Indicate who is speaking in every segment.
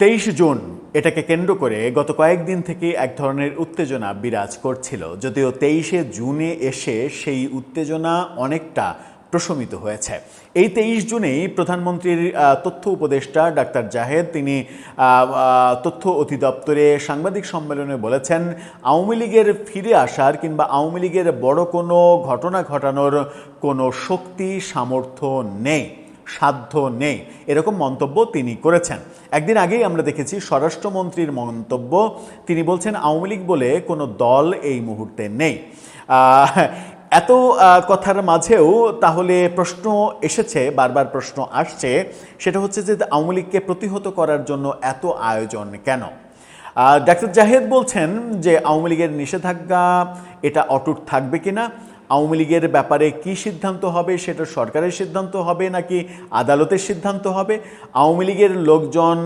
Speaker 1: 23 June এটাকে কেন্দ্র করে গত কয়েকদিন থেকে এক ধরনের উত্তেজনা বিরাজ করছিল, যদিও 23শে জুনে এসে সেই উত্তেজনা অনেকটা প্রশমিত হয়েছে। এই 23 জুনেই প্রধানমন্ত্রীর তথ্য উপদেষ্টা ডাক্তার জাহেদ তিনি তথ্য অধিদপ্তরে সাংবাদিক সম্মেলনে বলেছেন, আওয়ামী লীগের ফিরে আসার কিংবা আওয়ামী লীগের বড় কোনো ঘটনা ঘটানোর কোনো শক্তি সামর্থ্য নেই, সাধ্য নেই, এরকম মন্তব্য তিনি করেছেন। একদিন আগেই আমরা দেখেছি স্বরাষ্ট্রমন্ত্রীর মন্তব্য, তিনি বলছেন আওয়ামী লীগ বলে কোনো দল এই মুহূর্তে নেই। এত কথার মাঝেও তাহলে প্রশ্ন এসেছে, বারবার প্রশ্ন আসছে, সেটা হচ্ছে যে আওয়ামী লীগকে প্রতিহত করার জন্য এত আয়োজন কেন? ডাক্তার জাহেদ বলছেন যে আওয়ামী লীগের নিষেধাজ্ঞা এটা অটুট থাকবে কিনা, আওয়ামী লীগের ব্যাপারে কি সিদ্ধান্ত হবে সেটা সরকারের সিদ্ধান্ত হবে নাকি আদালতের সিদ্ধান্ত হবে, আওয়ামী লীগের লোকজন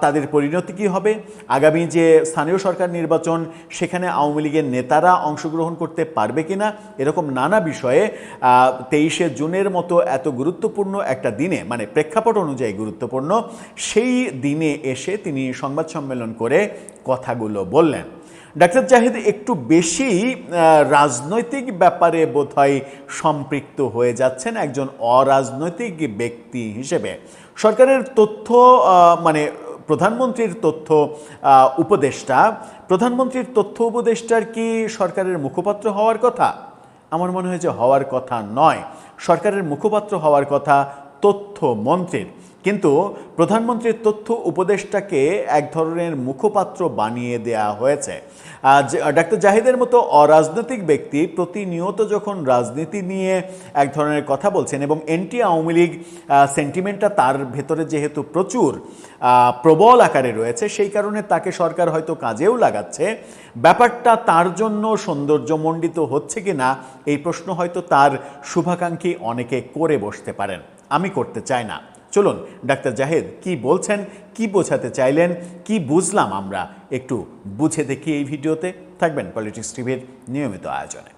Speaker 1: তাদের পরিণতি কী হবে, আগামী যে স্থানীয় সরকার নির্বাচন সেখানে আওয়ামী লীগের নেতারা অংশগ্রহণ করতে পারবে কিনা, এরকম নানা বিষয়ে 23শে জুনের মতো এত গুরুত্বপূর্ণ একটা দিনে, মানে প্রেক্ষাপট অনুযায়ী গুরুত্বপূর্ণ, সেই দিনে এসে তিনি সংবাদ সম্মেলন করে কথাগুলো বললেন। ডাক্তার জাহিদ একটু বেশি রাজনৈতিক ব্যাপারে বোধহয় সম্পৃক্ত হয়ে যাচ্ছেন একজন অরাজনৈতিক ব্যক্তি হিসেবে। সরকারের তথ্য মানে প্রধানমন্ত্রীর তথ্য উপদেষ্টা, প্রধানমন্ত্রীর তথ্য উপদেষ্টার কি সরকারের মুখপাত্র হওয়ার কথা? আমার মনে হয় যে হওয়ার কথা নয়। সরকারের মুখপাত্র হওয়ার কথা তথ্যমন্ত্রীর, কিন্তু প্রধানমন্ত্রীর তথ্য উপদেষ্টাকে এক ধরনের মুখপাত্র বানিয়ে দেয়া হয়েছে। ডাক্তার জাহিদের মতো অরাজনৈতিক ব্যক্তি প্রতিনিয়ত যখন রাজনীতি নিয়ে এক ধরনের কথা বলছেন এবং এন্টি আওয়ামী লীগ সেন্টিমেন্টটা তার ভেতরে যেহেতু প্রচুর প্রবল আকারে রয়েছে, সেই কারণে তাকে সরকার হয়তো কাজেও লাগাচ্ছে। ব্যাপারটা তার জন্য সৌন্দর্যমণ্ডিত হচ্ছে কি না এই প্রশ্ন হয়তো তার শুভাকাঙ্ক্ষী অনেকে করে বসতে পারেন, আমি করতে চাই না। চলুন ডাক্তার জাহেদ কি বলছেন, কি বোঝাতে চাইলেন, কি বুঝলাম আমরা একটু বুঝে দেখি এই ভিডিওতে। থাকবেন পলিটিক্স টিভির নিয়মিত আয়োজনে।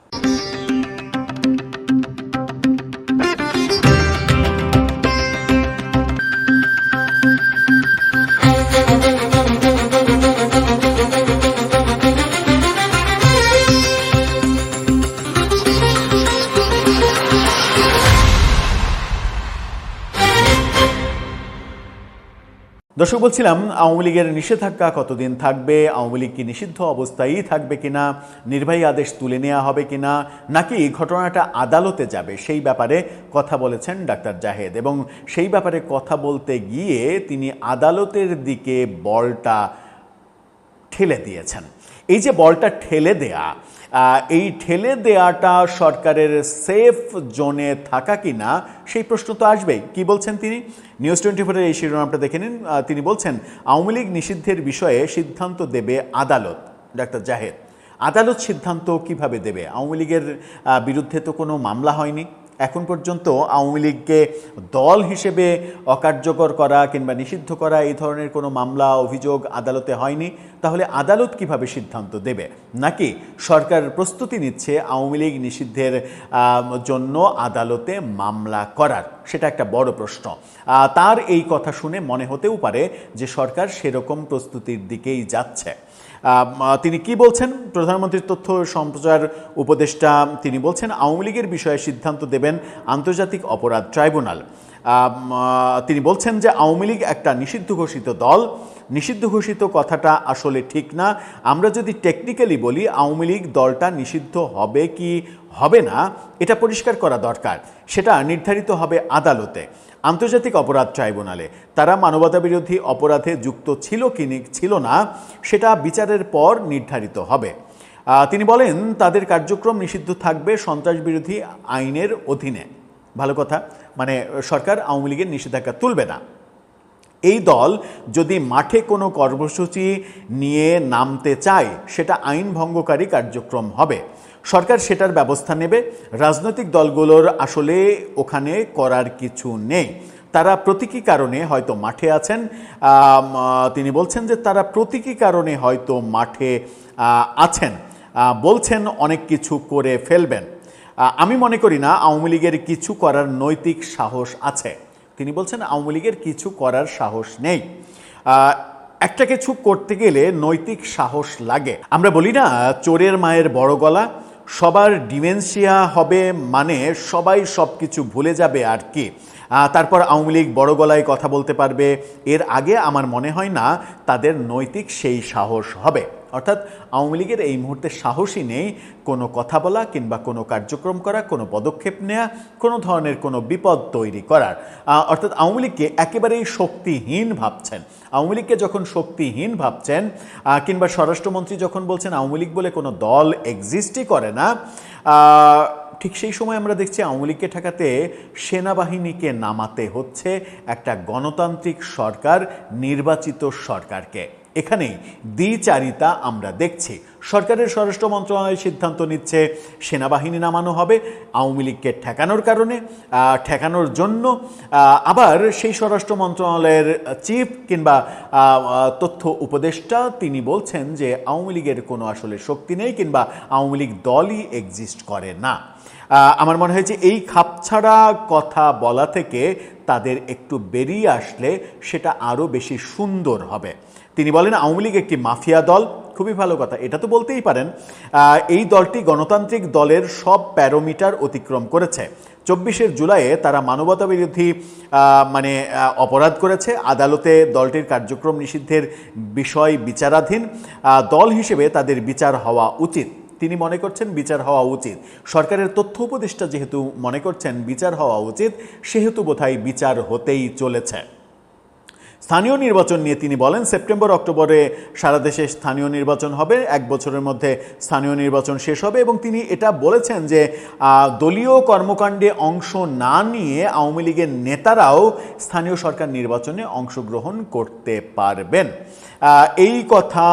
Speaker 1: দর্শক, বলছিলাম আওয়ামী লীগের নিষেধাজ্ঞা কতদিন থাকবে, আওয়ামী লীগ কি নিষিদ্ধ অবস্থায়ই থাকবে কিনা, নির্বাহী আদেশ তুলে নেওয়া হবে কিনা, নাকি ঘটনাটা আদালতে যাবে, সেই ব্যাপারে কথা বলেছেন ডাক্তার জাহেদ। এবং সেই ব্যাপারে কথা বলতে গিয়ে তিনি আদালতের দিকে বলটা ঠেলে দিয়েছেন। এই যে বলটা ঠেলে দেয়া, এই ঠেলে দেয়াটা সরকারের সেফ জোনে থাকা কিনা সেই প্রশ্ন তো আসবেই। কি বলছেন তিনি? নিউজ 24-এর এই শিরোনামটা দেখে নিন। তিনি বলছেন আওয়ামী লীগ নিষিদ্ধের বিষয়ে সিদ্ধান্ত দেবে আদালত। ডাক্তার জাহেদ, আদালত সিদ্ধান্ত কিভাবে দেবে? আওয়ামী লীগের বিরুদ্ধে তো কোনো মামলা হয়নি এখন পর্যন্ত। আওয়ামী লীগকে দল হিসেবে অকার্যকর করা কিংবা নিষিদ্ধ করা এই ধরনের কোনো মামলা অভিযোগ আদালতে হয়নি। তাহলে আদালত কিভাবে সিদ্ধান্ত দেবে? নাকি সরকার প্রস্তুতি নিচ্ছে আওয়ামী লীগ নিষিদ্ধের জন্য আদালতে মামলা করার? সেটা একটা বড় প্রশ্ন। তার এই কথা শুনে মনে হতেও পারে যে সরকার সেরকম প্রস্তুতির দিকেই যাচ্ছে। তিনি কি বলছেন? প্রধানমন্ত্রীর তথ্য সম্প্রচার উপদেষ্টা তিনি বলছেন আওয়ামী লীগের বিষয়ে সিদ্ধান্ত দেবেন আন্তর্জাতিক অপরাধ ট্রাইব্যুনাল। তিনি বলছেন যে আওয়ামী লীগ একটা নিষিদ্ধ ঘোষিত দল। নিষিদ্ধ ঘোষিত কথাটা আসলে ঠিক না। আমরা যদি টেকনিক্যালি বলি আওয়ামী লীগ দলটা নিষিদ্ধ হবে কি হবে না এটা পরিষ্কার করা দরকার। সেটা নির্ধারিত হবে আদালতে, আন্তর্জাতিক অপরাধ ট্রাইব্যুনালে। তারা মানবতাবিরোধী অপরাধে যুক্ত ছিল কি ছিল না সেটা বিচারের পর নির্ধারিত হবে। তিনি বলেন তাদের কার্যক্রম নিষিদ্ধ থাকবে সন্ত্রাস বিরোধী আইনের অধীনে। ভালো কথা, মানে সরকার আওয়ামী লীগের নিষেধাজ্ঞা তুলবে না। এই দল যদি মাঠে কোনো কর্মসূচি নিয়ে নামতে চায় সেটা আইন ভঙ্গকারী কার্যক্রম হবে, সরকার সেটার ব্যবস্থা নেবে। রাজনৈতিক দলগুলোর আসলে ওখানে করার কিছু নেই। তারা প্রতীকী কারণে হয়তো মাঠে আছেন। তিনি বলছেন যে তারা প্রতীকী কারণে হয়তো মাঠে আছেন, বলছেন অনেক কিছু করে ফেলবেন। আমি মনে করি না আওয়ামী লীগের কিছু করার নৈতিক সাহস আছে। তিনি বলছেন আওয়ামী লীগের কিছু করার সাহস নেই। একটা কিছু করতে গেলে নৈতিক সাহস লাগে। আমরা বলি না, চোরের মায়ের বড় গলা। সবার ডিমেনশিয়া হবে মানে সবাই সব কিছু ভুলে যাবে আর কি। তারপর আওয়ামী লীগ বড় গলায় কথা বলতে পারবে, এর আগে আমার মনে হয় না তাদের নৈতিক সেই সাহস হবে। অর্থাৎ আওয়ামী লীগের এই মুহূর্তে সাহসই নেই কোনো কথা বলা কিংবা কোনো কার্যক্রম করা, কোনো পদক্ষেপ নেওয়া, কোনো ধরনের কোনো বিপদ তৈরি করার। অর্থাৎ আওয়ামী লীগকে একেবারেই শক্তিহীন ভাবছেন। আওয়ামী লীগকে যখন শক্তিহীন ভাবছেন কিংবা স্বরাষ্ট্রমন্ত্রী যখন বলছেন আওয়ামী লীগ বলে কোনো দল এক্সিস্টই করে না, ঠিক সেই সময় আমরা দেখছি আওয়ামী লীগকে ঠেকাতে সেনাবাহিনীকে নামাতে হচ্ছে একটা গণতান্ত্রিক সরকার, নির্বাচিত সরকারকে। এখানেই দ্বিচারিতা আমরা দেখছি। সরকারের স্বরাষ্ট্র মন্ত্রণালয় সিদ্ধান্ত নিচ্ছে সেনাবাহিনী নামানো হবে আওয়ামী লীগকে ঠেকানোর কারণে, ঠেকানোর জন্য। আবার সেই স্বরাষ্ট্র মন্ত্রণালয়ের চিফ কিংবা তথ্য উপদেষ্টা তিনি বলছেন যে আওয়ামী লীগের কোনো আসলে শক্তি নেই কিংবা আওয়ামী লীগ দলই এক্সিস্ট করে না। আমার মনে হয় যে এই খাপছাড়া কথা বলা থেকে তাদের একটু বেরিয়ে আসলে সেটা আরও বেশি সুন্দর হবে। তিনি বলেন আওয়ামী লীগ একটি মাফিয়া দল। খুবই ভালো কথা, এটা তো বলতেই পারেন। এই দলটি গণতান্ত্রিক দলের সব প্যারামিটার অতিক্রম করেছে। 24 জুলাইয়ে তারা মানবতা বিরোধী অপরাধ করেছে। আদালতে দলটির কার্যক্রম নিষিদ্ধের বিষয় বিচারাধীন। দল হিসেবে তাদের বিচার হওয়া উচিত। তিনি মনে করছেন বিচার হওয়া উচিত। সরকারের তথ্য উপদেষ্টা যেহেতু মনে করছেন বিচার হওয়া উচিত, সেহেতু বোধহয় বিচার হতেই চলেছে। স্থানীয় নির্বাচন নিয়ে তিনি বলেন সেপ্টেম্বর অক্টোবরে সারা দেশে স্থানীয় নির্বাচন হবে, 1 বছরের মধ্যে স্থানীয় নির্বাচন শেষ হবে। এবং তিনি এটা বলেছেন যে দলীয় কর্মকাণ্ডে অংশ না নিয়ে আওয়ামী লীগের নেতারাও স্থানীয় সরকার নির্বাচনে অংশগ্রহণ করতে পারবেন। এই কথা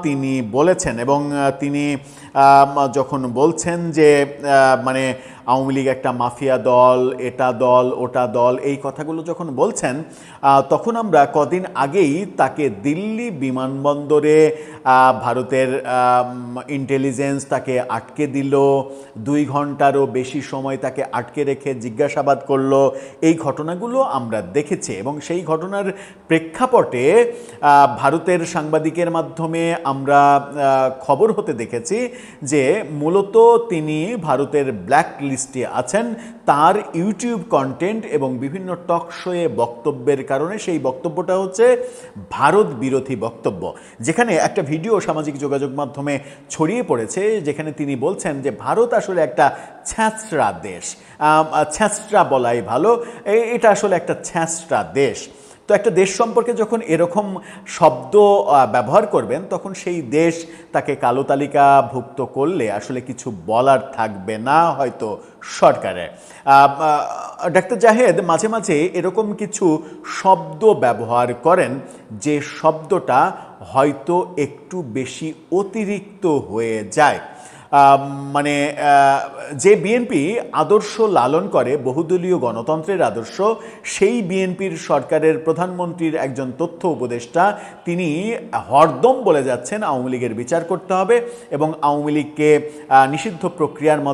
Speaker 1: তিনি বলেছেন। এবং তিনি যখন বলছেন যে আওয়ামী লীগ একটা মাফিয়া দল, এটা দল ওটা দল, এই কথাগুলো যখন বলছেন, তখন আমরা কদিন আগেই তাকে দিল্লি বিমানবন্দরে ভারতের ইন্টেলিজেন্স তাকে আটকে দিল, 2 ঘন্টারও বেশি সময় তাকে আটকে রেখে জিজ্ঞাসাবাদ করলো। এই ঘটনাগুলো আমরা দেখেছি এবং সেই ঘটনার প্রেক্ষাপটে ভারতের সাংবাদিকের মাধ্যমে আমরা খবর হতে দেখেছি যে মূলত তিনি ভারতের ব্ল্যাক লিস্টে আছেন। তার ইউটিউব কন্টেন্ট এবং বিভিন্ন টক শোয়ে বক্তব্যের কারণে সেই বক্তব্যটা হচ্ছে ভারত বিরোধী বক্তব্য, যেখানে একটা ভিডিও সামাজিক যোগাযোগ মাধ্যমে ছড়িয়ে পড়েছে যেখানে তিনি বলছেন যে ভারত আসলে একটা ছ্যাঁচড়া দেশ। ছ্যাঁচড়া বলাই ভালো, এটা আসলে একটা ছ্যাঁচড়া দেশ। তো একটা দেশ সম্পর্কে যখন এরকম শব্দ ব্যবহার করবেন তখন সেই দেশ তাকে কালো তালিকাভুক্ত করলে আসলে কিছু বলার থাকবে না হয়তো সরকারের। ডাক্তার জাহেদ মাঝে মাঝে এরকম কিছু শব্দ ব্যবহার করেন যে শব্দটা হয়তো একটু বেশি অতিরিক্ত হয়ে যায়। যে বিএনপি আদর্শ লালন করে, বহুদলীয় গণতন্ত্রের আদর্শ, সেই বিএনপির সরকারের প্রধানমন্ত্রীর একজন তথ্য উপদেষ্টা তিনি হরদম বলে যাচ্ছেন আওয়ামী লীগের বিচার করতে হবে এবং আওয়ামী লীগকে নিষিদ্ধ প্রক্রিয়ার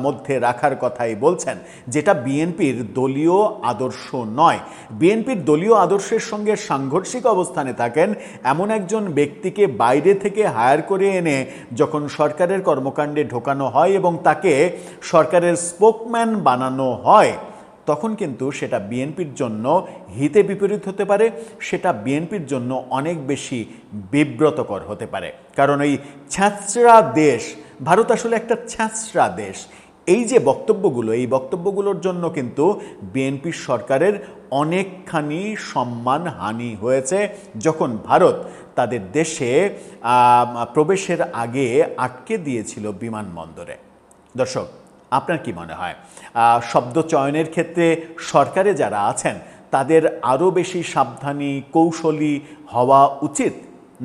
Speaker 1: মধ্যে রাখার কথাই বলছেন, যেটা বিএনপির দলীয় আদর্শ নয়। বিএনপির দলীয় আদর্শের সঙ্গে সাংঘর্ষিক অবস্থানে থাকেন এমন একজন ব্যক্তিকে বাইরে থেকে হায়ার করে এনে যখন সরকারের কর্মকাণ্ডে ঢোকানো হয় এবং তাকে সরকারের স্পোকম্যান বানানো হয়, তখন কিন্তু সেটা বিএনপির জন্য হিতে বিপরীত হতে পারে, সেটা বিএনপির জন্য অনেক বেশি বিব্রতকর হতে পারে। কারণ এই ছ্যাঁচড়া দেশ, ভারত আসলে একটা ছ্যাঁচড়া দেশ। এই যে বক্তব্যগুলো, এই বক্তব্যগুলোর জন্য কিন্তু বিএনপি সরকারের অনেকখানি সম্মানহানি হয়েছে যখন ভারত তাদের দেশে প্রবেশের আগে আটকে দিয়েছিল বিমানবন্দরে। দর্শক, আপনার কি মনে হয় শব্দ চয়নের ক্ষেত্রে সরকারে যারা আছেন তাদের আরও বেশি সাবধানী, কৌশলী হওয়া উচিত,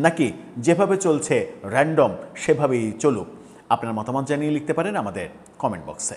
Speaker 1: নাকি যেভাবে চলছে র্যান্ডম সেভাবেই চলুক? আপনার মতামত জানিয়ে লিখতে পারেন আমাদের কমেন্ট বক্সে।